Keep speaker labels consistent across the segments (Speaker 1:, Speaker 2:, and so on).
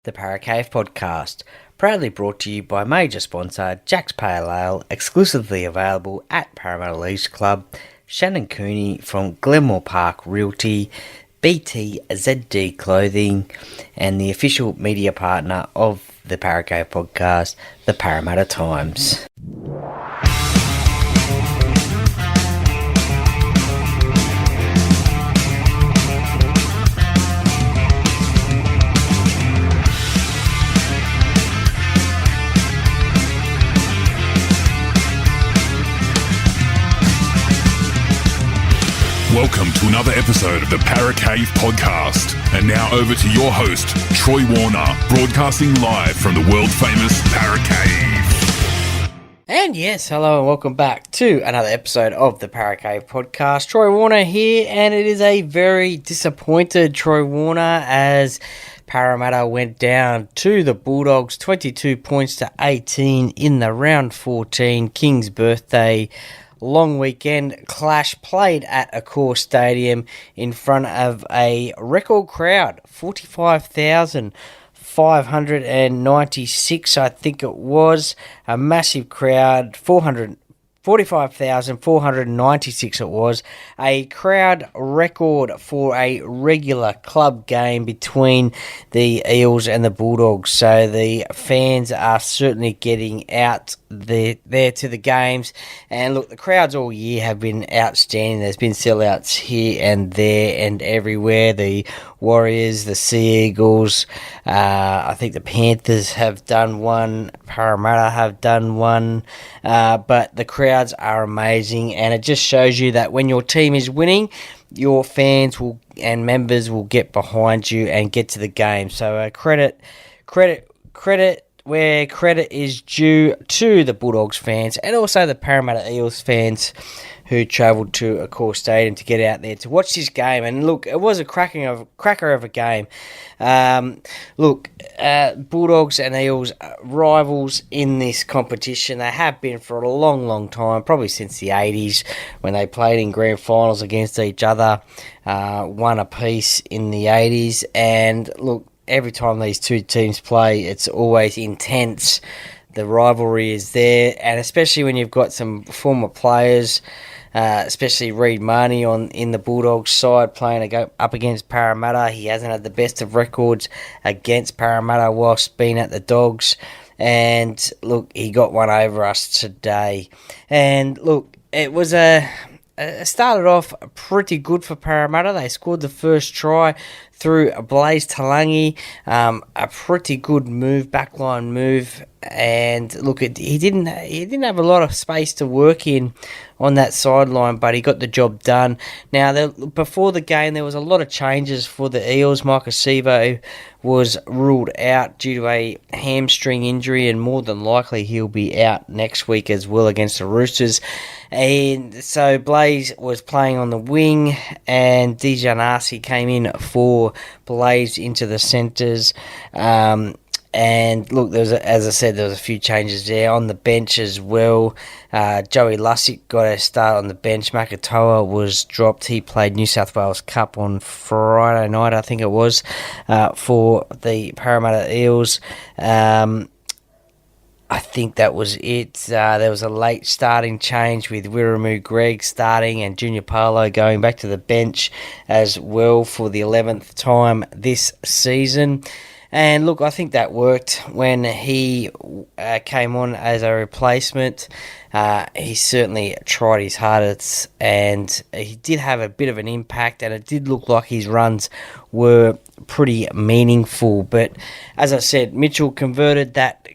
Speaker 1: The Paracave Podcast, proudly brought to you by major sponsor Jack's Pale Ale, exclusively available at Parramatta Leagues Club, Shannon Cooney from Glenmore Park Realty, BTZD Clothing, and the official media partner of the Paracave Podcast, the Parramatta Times.
Speaker 2: Welcome to another episode of the Paracave Podcast. And now over to your host, Troy Warner, broadcasting live from the world-famous Paracave.
Speaker 1: And yes, hello and welcome back to another episode of the Paracave Podcast. Troy Warner here, and it is a very disappointed Troy Warner as Parramatta went down to the Bulldogs, 22 points to 18 in the round 14 King's birthday long weekend clash played at Accor Stadium in front of a record crowd, 45,596 I think it was, a massive crowd, 45,496 it was, a crowd record for a regular club game between the Eels and the Bulldogs. So the fans are certainly getting out there to the games. And look, the crowds all year have been outstanding. There's been sellouts here and there and everywhere. The Warriors, the Sea Eagles, I think the Panthers have done one, Parramatta have done one, but the crowds are amazing, and it just shows you that when your team is winning, your fans will and members will get behind you and get to the game. So credit where credit is due to the Bulldogs fans and also the Parramatta Eels fans who travelled to Accor Stadium to get out there to watch this game. And look, it was a cracker of a game. Bulldogs and Eels rivals in this competition. They have been for a long, long time, probably since the 80s when they played in grand finals against each other, one apiece in the 80s. And look, every time these two teams play, it's always intense. The rivalry is there, and especially when you've got some former players, especially Reid Marnie in the Bulldogs side playing up against Parramatta. He hasn't had the best of records against Parramatta whilst being at the Dogs. And look, he got one over us today. And look, it was it started off pretty good for Parramatta. They scored the first try through Blaze Talangi, a pretty good backline move. And look, he didn't have a lot of space to work in on that sideline, but he got the job done. Now, before the game, there was a lot of changes for the Eels. Mike Acevo was ruled out due to a hamstring injury, and more than likely he'll be out next week as well against the Roosters. And so Blaze was playing on the wing, and Dijon Arcee came in for Blaze into the centres. And look, as I said, there was a few changes there on the bench as well. Joey Lussick got a start on the bench. Makatoa was dropped. He played New South Wales Cup on Friday night, I think it was, for the Parramatta Eels. I think that was it. There was a late starting change with Wiramu Greg starting and Junior Paulo going back to the bench as well for the 11th time this season. And look, I think that worked when he came on as a replacement. He certainly tried his hardest, and he did have a bit of an impact, and it did look like his runs were pretty meaningful. But as I said, Mitchell converted that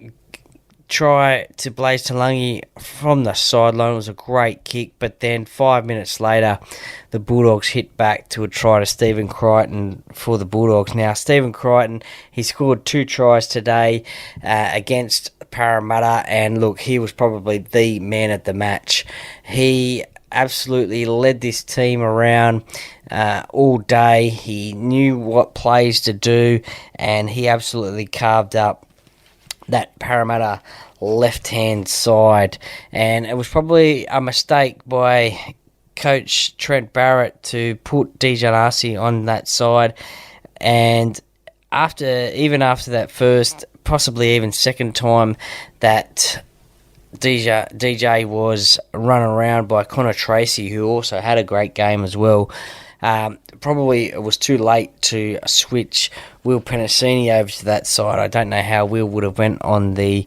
Speaker 1: try to Blaze Talangi from the sideline. It was a great kick, but then 5 minutes later, the Bulldogs hit back to a try to Stephen Crichton for the Bulldogs. Now, Stephen Crichton, he scored 2 tries today against Parramatta, and look, he was probably the man at the match. He absolutely led this team around all day. He knew what plays to do, and he absolutely carved up that Parramatta left-hand side. And it was probably a mistake by coach Trent Barrett to put Dijon Arcee on that side. And even after that first, possibly even second time that DJ was run around by Connor Tracy, who also had a great game as well. Probably it was too late to switch Will Penasini over to that side. I don't know how Will would have went on the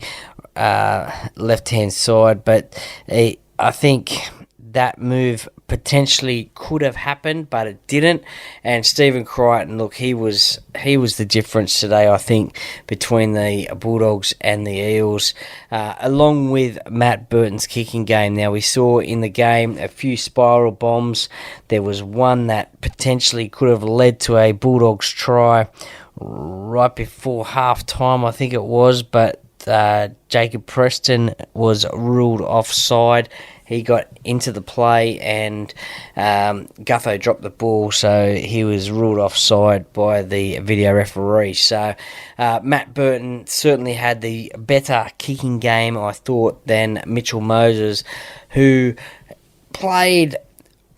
Speaker 1: left-hand side, but I think that move potentially could have happened, but it didn't. And Stephen Crichton, look, he was the difference today, I think, between the Bulldogs and the Eels, along with Matt Burton's kicking game. Now, we saw in the game a few spiral bombs. There was one that potentially could have led to a Bulldogs try right before half-time, I think it was, but Jacob Preston was ruled offside. He got into the play and Gutho dropped the ball, so he was ruled offside by the video referee. So Matt Burton certainly had the better kicking game, I thought, than Mitchell Moses, who played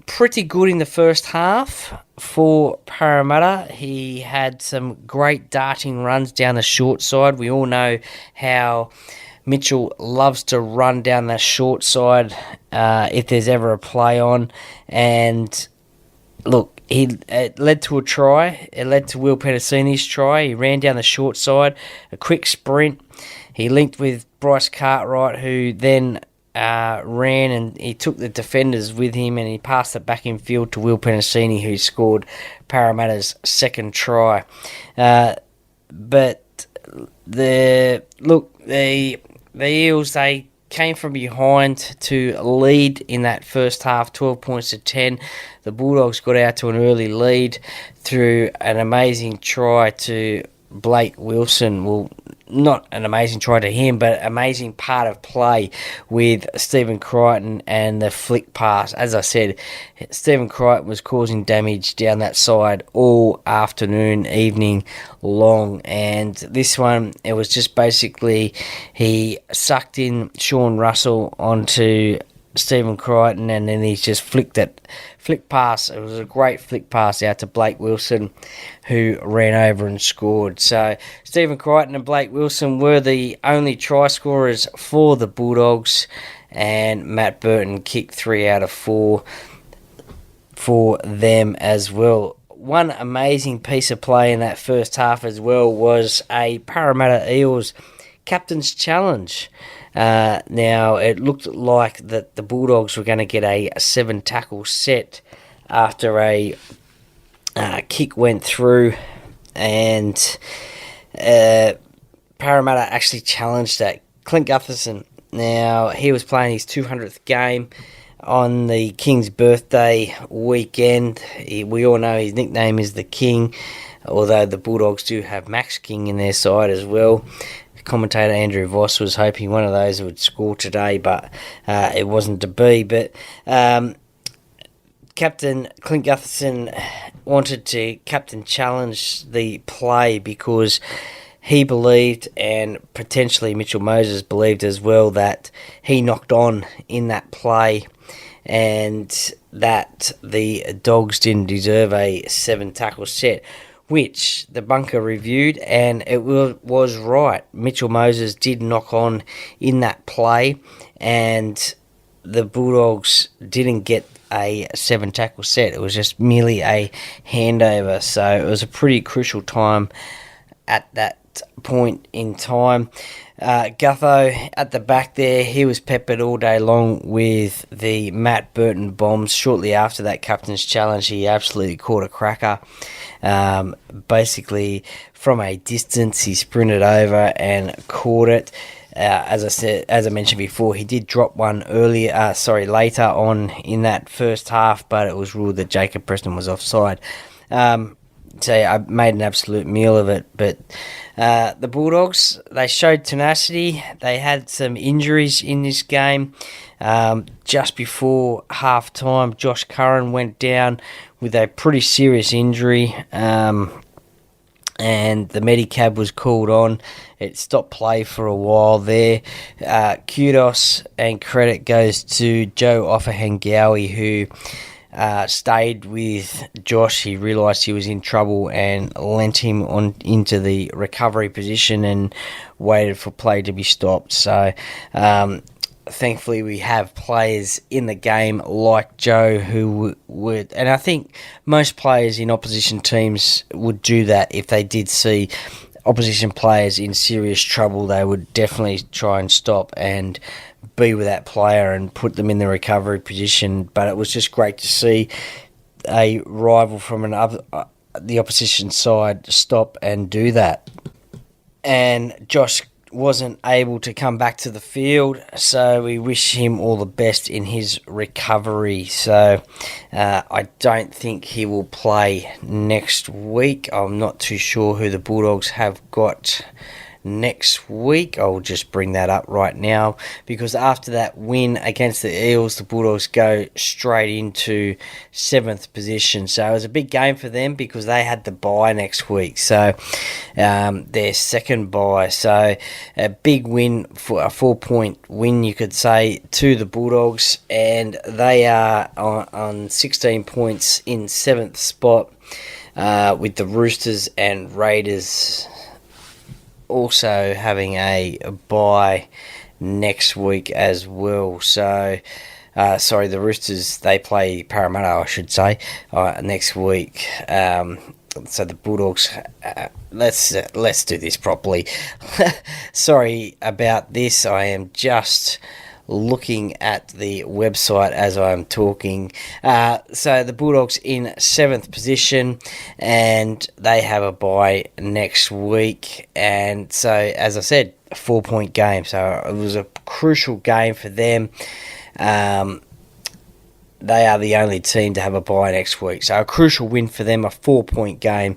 Speaker 1: pretty good in the first half for Parramatta. He had some great darting runs down the short side. We all know how Mitchell loves to run down that short side if there's ever a play on. And look, it led to a try. It led to Will Penasini's try. He ran down the short side, a quick sprint. He linked with Bryce Cartwright, who then ran and he took the defenders with him and he passed it back in field to Will Penasini, who scored Parramatta's second try. But the Eels, they came from behind to lead in that first half, 12 points to 10. The Bulldogs got out to an early lead through an amazing try to Blake Wilson. Well, not an amazing try to him, but amazing part of play with Stephen Crichton and the flick pass. As I said, Stephen Crichton was causing damage down that side all afternoon, evening long. And this one, it was just basically he sucked in Sean Russell onto Stephen Crichton, and then he just flick pass. It was a great flick pass out to Blake Wilson, who ran over and scored. So Stephen Crichton and Blake Wilson were the only try scorers for the Bulldogs, and Matt Burton kicked 3 out of 4 for them as well. One amazing piece of play in that first half as well was a Parramatta Eels captain's challenge. Now, it looked like that the Bulldogs were going to get a 7-tackle set after a kick went through, and Parramatta actually challenged that. Clint Guthersons, now, he was playing his 200th game on the King's birthday weekend. We all know his nickname is the King, although the Bulldogs do have Max King in their side as well. Commentator Andrew Voss was hoping one of those would score today, but it wasn't to be. But Captain Clint Guthersons wanted to captain challenge the play because he believed, and potentially Mitchell Moses believed as well, that he knocked on in that play and that the Dogs didn't deserve a 7-tackle set, which the bunker reviewed, and it was right. Mitchell Moses did knock on in that play, and the Bulldogs didn't get a 7-tackle set. It was just merely a handover, so it was a pretty crucial time at that point in time. Gutho at the back there, he was peppered all day long with the Matt Burton bombs. Shortly after that captain's challenge, he absolutely caught a cracker. Basically, from a distance, he sprinted over and caught it. As I mentioned before, he did drop one later on in that first half, but it was ruled that Jacob Preston was offside. So I made an absolute meal of it. But the Bulldogs, they showed tenacity. They had some injuries in this game. Just before half-time, Josh Curran went down with a pretty serious injury, and the Medicab was called on. It stopped play for a while there. Kudos and credit goes to Joe Offahengawi, who stayed with Josh. He realised he was in trouble and lent him on into the recovery position and waited for play to be stopped. So thankfully we have players in the game like Joe who would, and I think most players in opposition teams would do that if they did see opposition players in serious trouble. They would definitely try and stop and be with that player and put them in the recovery position. But it was just great to see a rival from the opposition side stop and do that. And Josh wasn't able to come back to the field, so we wish him all the best in his recovery. So I don't think he will play next week. I'm not too sure who the Bulldogs have got next week. I'll just bring that up right now, because after that win against the Eels, the Bulldogs go straight into 7th position. So it was a big game for them because they had the bye next week, so their second bye. So a big win, for a 4-point win, you could say, to the Bulldogs, and they are on 16 points in 7th spot, with the Roosters and Raiders also having a bye next week as well. So the Roosters, they play Parramatta, I should say, next week. So the Bulldogs, let's do this properly. Sorry about this. I am just looking at the website as I'm talking. So the Bulldogs in 7th position, and they have a bye next week. And so, as I said, a 4-point game. So it was a crucial game for them. They are the only team to have a bye next week. So a crucial win for them, a 4-point game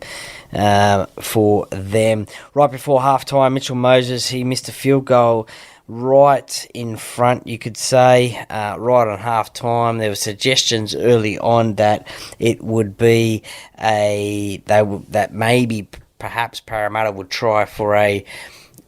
Speaker 1: for them. Right before halftime, Mitchell Moses, he missed a field goal right in front, you could say, right on half-time. There were suggestions early on that it would be that maybe perhaps Parramatta would try for a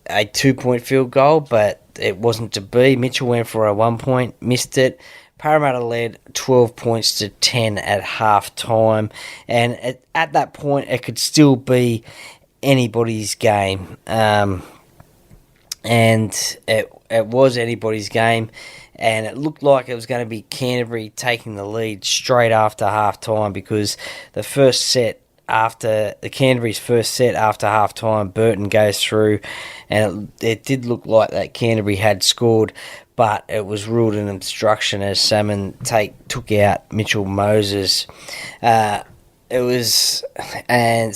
Speaker 1: 2-point field goal, but it wasn't to be. Mitchell went for a 1-point, missed it. Parramatta led 12 points to 10 at half-time, and at that point it could still be anybody's game. And it was anybody's game, and it looked like it was going to be Canterbury taking the lead straight after half-time, because the first set after the Canterbury's first set after half-time, Burton goes through, and it did look like that Canterbury had scored, but it was ruled an obstruction as Salmon took out Mitchell Moses. And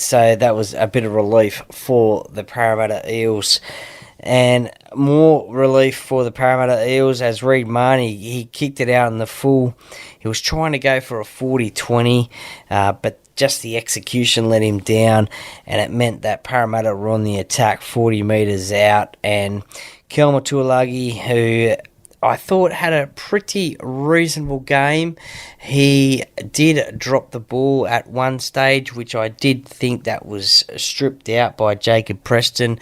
Speaker 1: so that was a bit of relief for the Parramatta Eels. And more relief for the Parramatta Eels as Reid Marnie, he kicked it out in the full. He was trying to go for a 40-20, but just the execution let him down, and it meant that Parramatta were on the attack 40 metres out. And Kelma Tuilagi, who I thought had a pretty reasonable game. He did drop the ball at one stage, which I did think that was stripped out by Jacob Preston.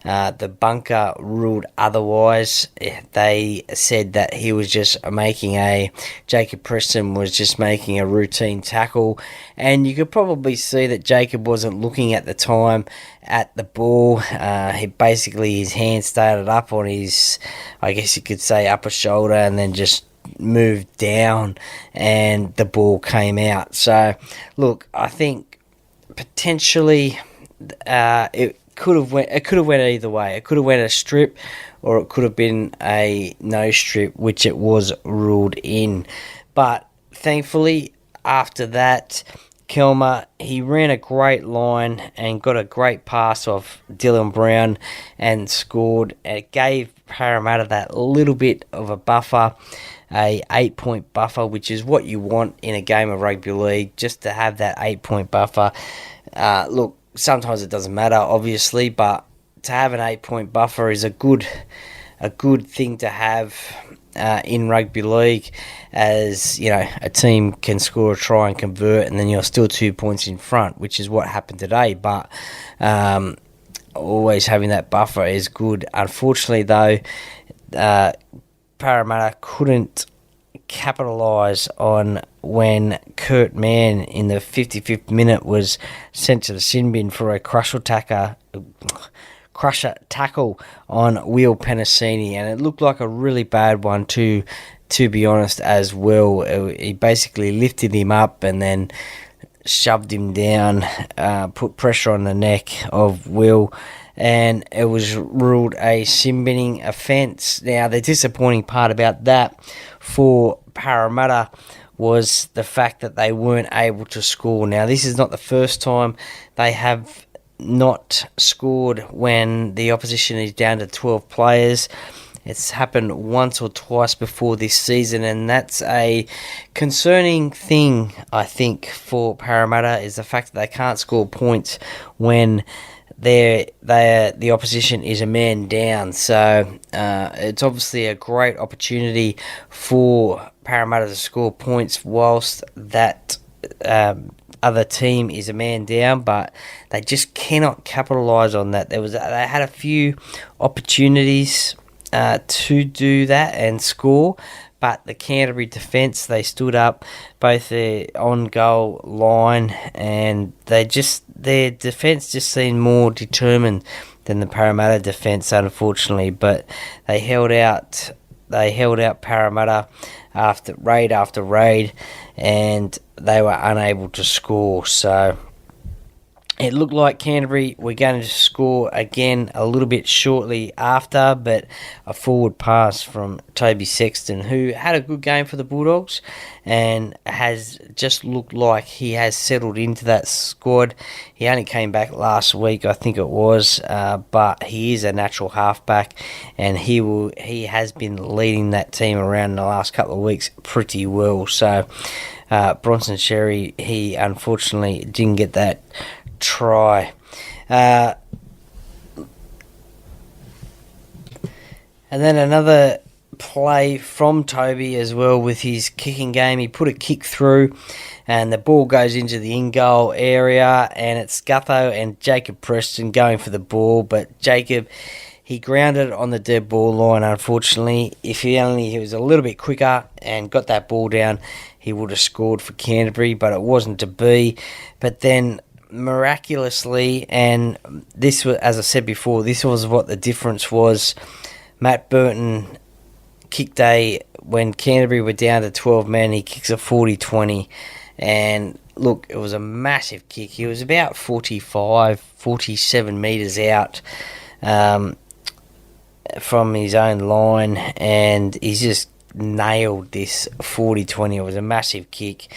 Speaker 1: The bunker ruled otherwise. They said that he was just Jacob Preston was just making a routine tackle, and you could probably see that Jacob wasn't looking at the time at the ball. His hand started up on his, I guess you could say, upper shoulder, and then just moved down, and the ball came out. So, look, I think potentially it could have went either way. It could have went a strip, or it could have been a no strip, which it was ruled in. But thankfully, after that, Kelma, he ran a great line and got a great pass off Dylan Brown and scored. And it gave Parramatta that little bit of a buffer, a 8-point buffer, which is what you want in a game of rugby league, just to have that 8-point buffer. Look, sometimes it doesn't matter, obviously, but to have an 8-point buffer is a good thing to have in rugby league, as you know, a team can score a try and convert, and then you're still 2 points in front, which is what happened today. But always having that buffer is good. Unfortunately, though, Parramatta couldn't capitalise on when Kurt Mann in the 55th minute was sent to the sin bin for a crusher tackle on Will Penasini, and it looked like a really bad one to be honest as well. He basically lifted him up and then shoved him down, put pressure on the neck of Will, and it was ruled a sin binning offence. Now, the disappointing part about that for Parramatta was the fact that they weren't able to score. Now, this is not the first time they have not scored when the opposition is down to 12 players. It's happened once or twice before this season, and that's a concerning thing, I think, for Parramatta, is the fact that they can't score points when the opposition is a man down. So it's obviously a great opportunity for Parramatta to score points whilst that other team is a man down, but they just cannot capitalise on that. They had a few opportunities to do that and score, but the Canterbury defence, they stood up both the on-goal line, and their defence just seemed more determined than the Parramatta defence, unfortunately. But they held out Parramatta after raid, and they were unable to score. So it looked like Canterbury were going to score again a little bit shortly after, but a forward pass from Toby Sexton, who had a good game for the Bulldogs and has just looked like he has settled into that squad. He only came back last week, I think it was, but he is a natural halfback, and he has been leading that team around in the last couple of weeks pretty well. So Bronson Xerri, he unfortunately didn't get that try. And then another play from Toby as well with his kicking game. He put a kick through and the ball goes into the in-goal area, and it's Gutho and Jacob Preston going for the ball, but Jacob, he grounded on the dead ball line, unfortunately. If he was a little bit quicker and got that ball down, he would have scored for Canterbury, but it wasn't to be. But then miraculously, and this was, as I said before, this was what the difference was. Matt Burton kicked when Canterbury were down to 12 men, he kicks a 40-20, and look, it was a massive kick. He was about 47 metres out from his own line, and he's just nailed this 40-20. It was a massive kick,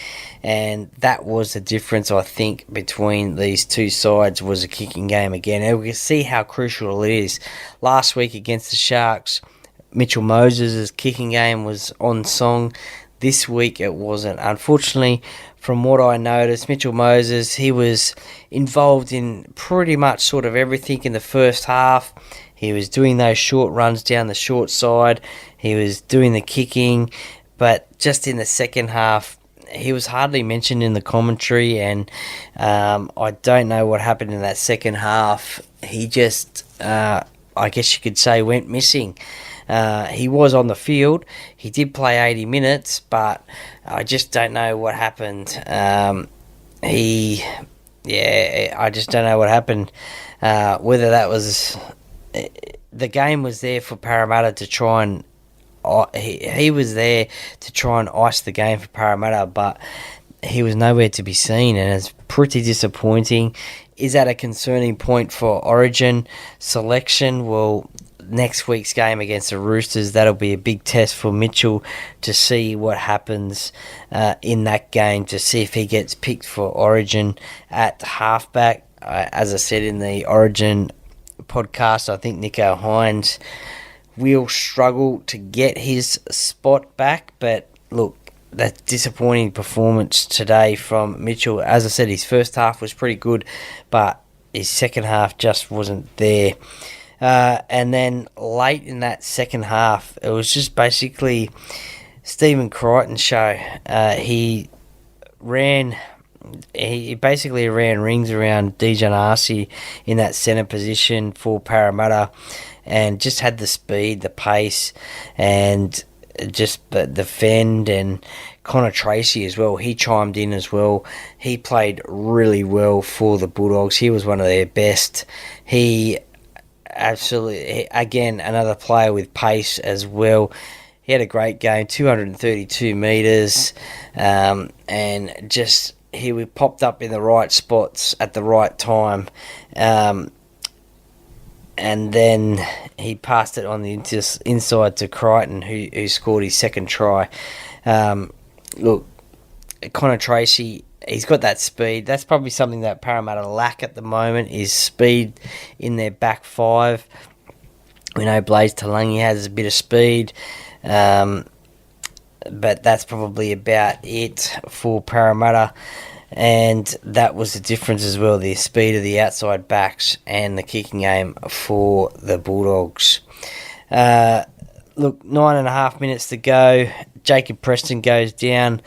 Speaker 1: and that was the difference, I think, between these two sides, was a kicking game again. And we can see how crucial it is. Last week against the Sharks, Mitchell Moses' kicking game was on song. This week it wasn't. Unfortunately, from what I noticed, Mitchell Moses, he was involved in pretty much sort of everything in the first half. He was doing those short runs down the short side. He was doing the kicking. But just in the second half, he was hardly mentioned in the commentary. And I don't know what happened in that second half. He just, I guess you could say, went missing. He was on the field. He did play 80 minutes, but I just don't know what happened. I just don't know what happened. Whether that was... The game was there for Parramatta to try and... He was there to try and ice the game for Parramatta, but he was nowhere to be seen, and it's pretty disappointing. Is that a concerning point for Origin selection? Well, next week's game against the Roosters, that'll be a big test for Mitchell to see what happens in that game, to see if he gets picked for Origin at halfback. As I said in the Origin podcast, I think Nico Hines will struggle to get his spot back, but look, that disappointing performance today from Mitchell. As I said, his first half was pretty good, but his second half just wasn't there. And then late in that second half, it was just basically Stephen Crichton's show. He basically ran rings around Dijon Arcee in that centre position for Parramatta, and just had the speed, the pace, and just defend, and Connor Tracy as well. He chimed in as well. He played really well for the Bulldogs. He was one of their best. He absolutely, again, another player with pace as well. He had a great game, 232 metres, and just he popped up in the right spots at the right time. And then he passed it on the inside to Crichton, who scored his second try. Look, Connor Tracy, he's got that speed. That's probably something that Parramatta lack at the moment, is speed in their back five. We know Blaze Talangi has a bit of speed, but that's probably about it for Parramatta. And that was the difference as well, the speed of the outside backs and the kicking game for the Bulldogs. Look, 9.5 minutes to go. Jacob Preston goes down.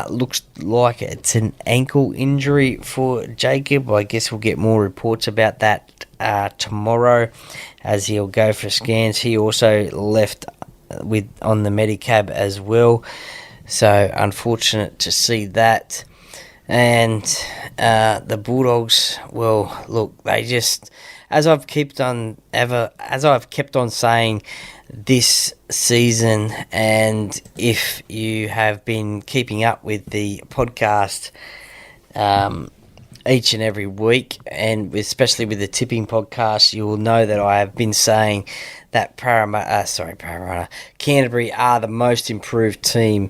Speaker 1: Looks like it's an ankle injury for Jacob. I guess we'll get more reports about that tomorrow as he'll go for scans. He also left on the Medicab as well. So unfortunate to see that. And the Bulldogs, well, look, they just, as I've kept on saying this season, and if you have been keeping up with the podcast each and every week, and especially with the tipping podcast, you will know that I have been saying that Canterbury are the most improved team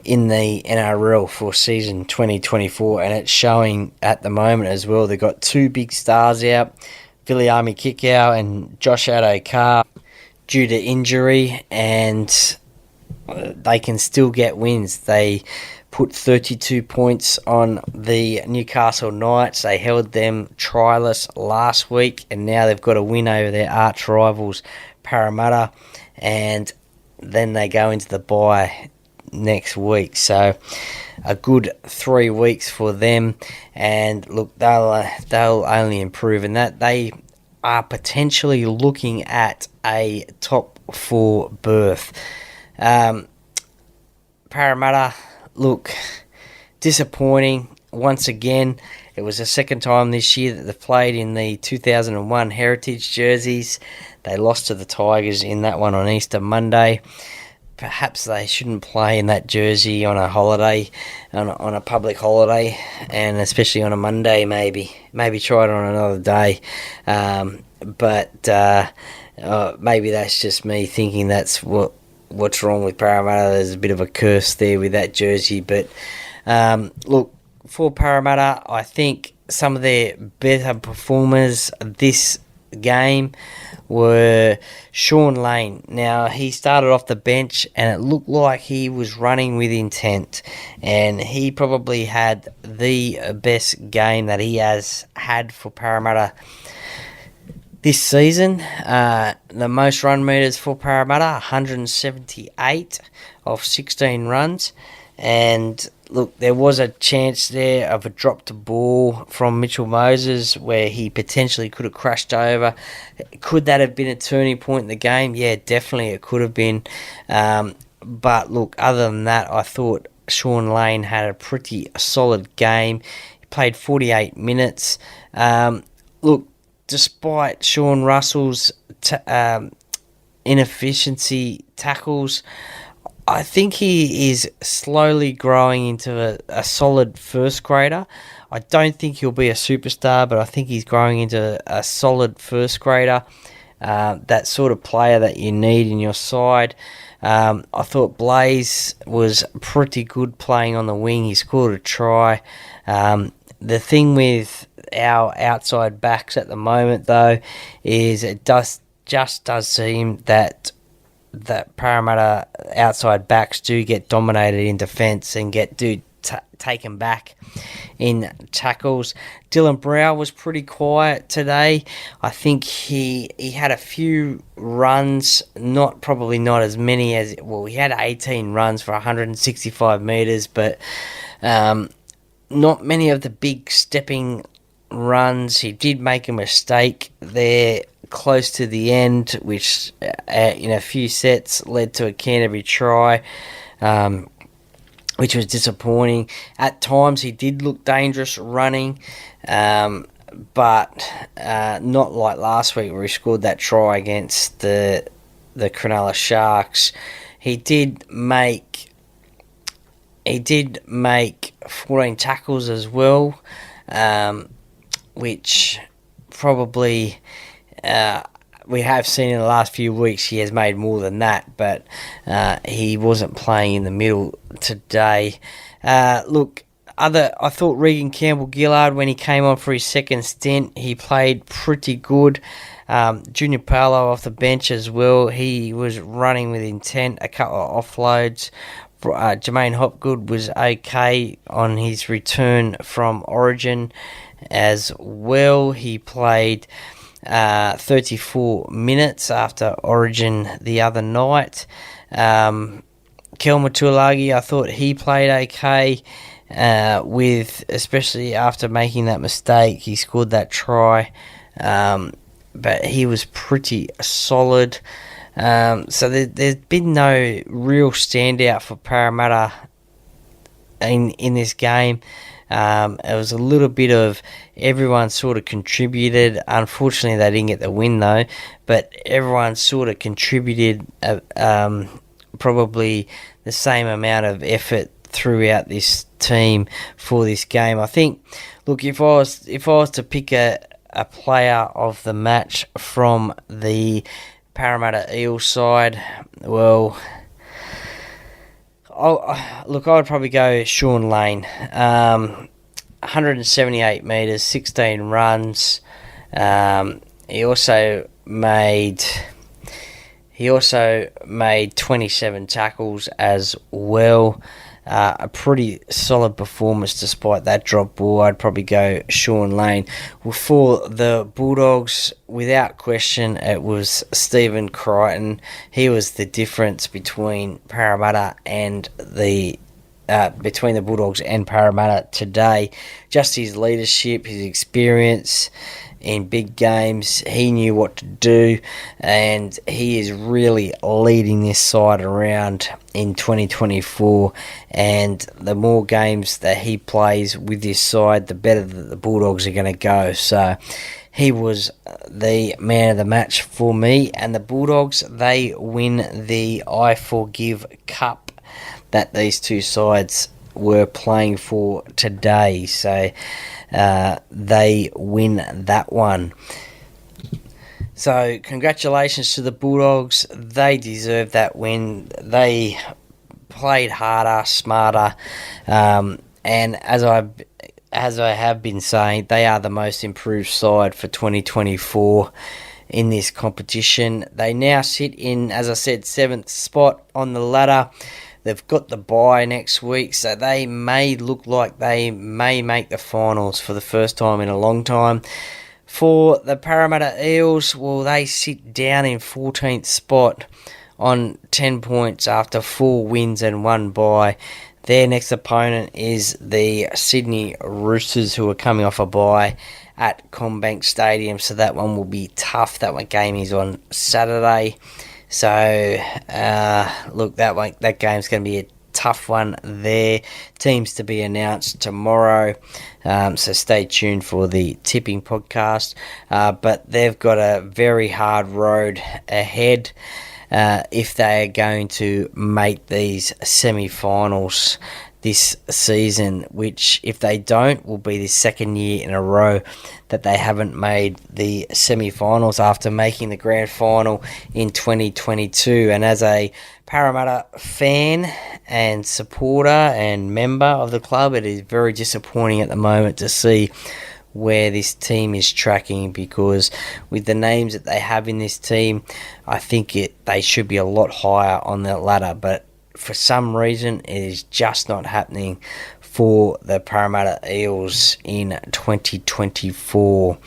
Speaker 1: in the NRL for season 2024, and it's showing at the moment as well. They've got two big stars out, Viliami Kikau and Josh Addo-Carr, due to injury, and they can still get wins. They put 32 points on the Newcastle Knights. They held them tryless last week, and now they've got a win over their arch rivals Parramatta, and then they go into the bye next week. So a good 3 weeks for them, and look, they'll only improve, and that they are potentially looking at a top 4 berth. Parramatta, look, disappointing once again. It was the second time this year that they played in the 2001 Heritage jerseys. They lost to the Tigers in that one on Easter Monday. Perhaps they shouldn't play in that jersey on a holiday, on a public holiday, and especially on a Monday. Maybe try it on another day. But maybe that's just me thinking that's what's wrong with Parramatta. There's a bit of a curse there with that jersey. But look, for Parramatta, I think some of their better performers this game were Sean Lane. Now, he started off the bench and it looked like he was running with intent, and he probably had the best game that he has had for Parramatta this season. The most run meters for Parramatta, 178 of 16 runs. And look, there was a chance there of a dropped ball from Mitchell Moses where he potentially could have crashed over. Could that have been a turning point in the game? Yeah, definitely it could have been. But look, other than that, I thought Sean Lane had a pretty solid game. He played 48 minutes. Look, despite Sean Russell's inefficiency tackles, I think he is slowly growing into a solid first grader. I don't think he'll be a superstar, but I think he's growing into a solid first grader. That sort of player that you need in your side. I thought Blaze was pretty good playing on the wing. He scored a try. The thing with our outside backs at the moment, though, is it does seem that Parramatta outside backs do get dominated in defence and get taken back in tackles. Dylan Brow was pretty quiet today. I think he had a few runs, probably not as many as, well, he had 18 runs for 165 metres, but not many of the big stepping runs. He did make a mistake there close to the end, which in a few sets led to a Canterbury try, which was disappointing. At times he did look dangerous running, but not like last week where he scored that try against the Cronulla Sharks. He did make 14 tackles as well, which probably we have seen in the last few weeks he has made more than that, but he wasn't playing in the middle today. I thought Regan Campbell-Gillard, when he came on for his second stint, he played pretty good. Junior Paolo off the bench as well. He was running with intent, a couple of offloads. Jermaine Hopgood was okay on his return from Origin as well. He played 34 minutes after Origin the other night. Kel Matulagi, I thought he played okay, especially after making that mistake. He scored that try, but he was pretty solid. So there's been no real standout for Parramatta in this game. It was a little bit of everyone sort of contributed. Unfortunately, they didn't get the win though, but everyone sort of contributed probably the same amount of effort throughout this team for this game. I think, look, if I was to pick a player of the match from the Parramatta Eels side, well, I would probably go Sean Lane. 178 metres, 16 runs. He also made 27 tackles as well. A pretty solid performance despite that drop ball. I'd probably go Sean Lane. Well, for the Bulldogs, without question, it was Stephen Crichton. He was the difference between Parramatta and between the Bulldogs and Parramatta today. Just his leadership, his experience in big games, he knew what to do, and he is really leading this side around in 2024, and the more games that he plays with this side, the better that the Bulldogs are going to go. So he was the man of the match for me, and the Bulldogs, they win the I Forgive Cup that these two sides were playing for today. So they win that one. So congratulations to the Bulldogs. They deserve that win. They played harder, smarter, and as I have been saying, they are the most improved side for 2024 in this competition. They now sit in, as I said, 7th spot on the ladder. They've got the bye next week, so they may look like they may make the finals for the first time in a long time. For the Parramatta Eels, well, they sit down in 14th spot on 10 points after 4 wins and 1 bye. Their next opponent is the Sydney Roosters, who are coming off a bye at CommBank Stadium, so that one will be tough. That one game is on Saturday. So, look, that game's going to be a tough one there. Teams to be announced tomorrow, so stay tuned for the tipping podcast. But they've got a very hard road ahead if they are going to make these semi-finals this season, which, if they don't, will be the second year in a row that they haven't made the semi-finals after making the grand final in 2022. And as a Parramatta fan and supporter and member of the club, it is very disappointing at the moment to see where this team is tracking, because with the names that they have in this team, I think they should be a lot higher on the ladder, but for some reason it is just not happening for the Parramatta Eels in 2024.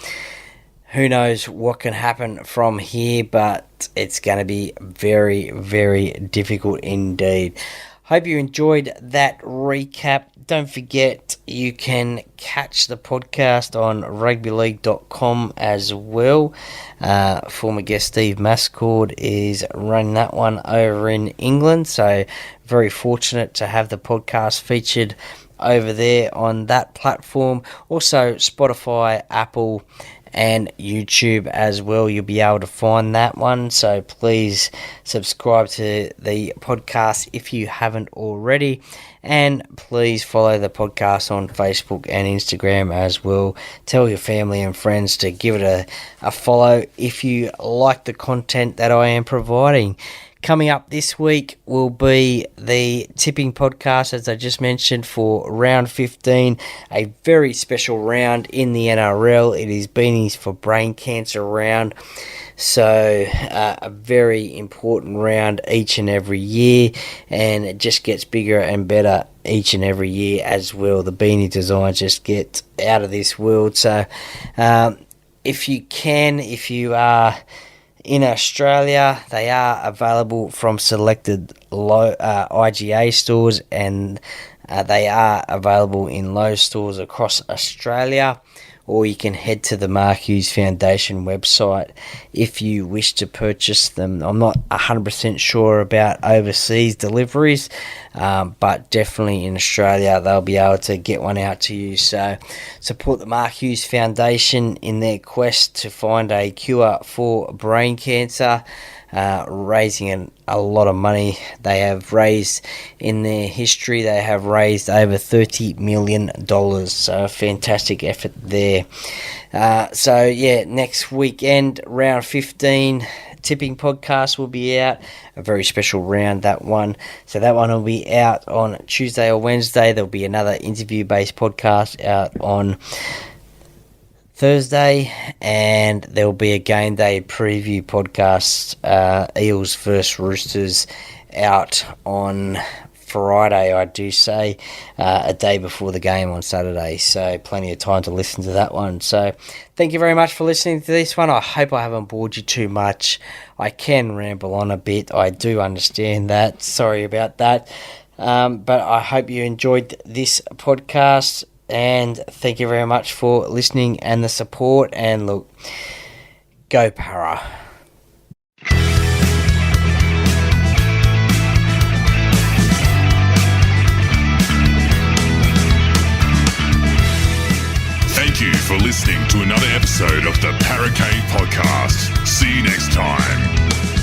Speaker 1: Who knows what can happen from here, but it's going to be very, very difficult indeed. Hope you enjoyed that recap. Don't forget, you can catch the podcast on rugbyleague.com as well. Former guest Steve Mascord is running that one over in England, so very fortunate to have the podcast featured over there on that platform. Also Spotify, Apple and YouTube as well. You'll be able to find that one, so please subscribe to the podcast if you haven't already, and please follow the podcast on Facebook and Instagram as well. Tell your family and friends to give it a follow if you like the content that I am providing. Coming up this week will be the tipping podcast, as I just mentioned, for round 15, a very special round in the NRL. It is Beanies for Brain Cancer round, so a very important round each and every year, and it just gets bigger and better each and every year as well. The beanie designs just get out of this world, so if you are in Australia, they are available from selected IGA stores, and they are available in Lowe's stores across Australia, or you can head to the Mark Hughes Foundation website if you wish to purchase them. I'm not 100% sure about overseas deliveries, but definitely in Australia they'll be able to get one out to you. So support the Mark Hughes Foundation in their quest to find a cure for brain cancer, raising a lot of money. They have raised, in their history, they have raised over $30 million, so a fantastic effort there. Next weekend, round 15 tipping podcast will be out, a very special round, that one. So that one will be out on Tuesday or Wednesday. There'll be another interview-based podcast out on Thursday, and there will be a game day preview podcast, Eels versus Roosters, out on Friday, I do say, a day before the game on Saturday, so plenty of time to listen to that one. So thank you very much for listening to this one. I hope I haven't bored you too much. I can ramble on a bit, I do understand that, sorry about that, but I hope you enjoyed this podcast. And thank you very much for listening and the support. And look, go Para.
Speaker 2: Thank you for listening to another episode of the Para Cave Podcast. See you next time.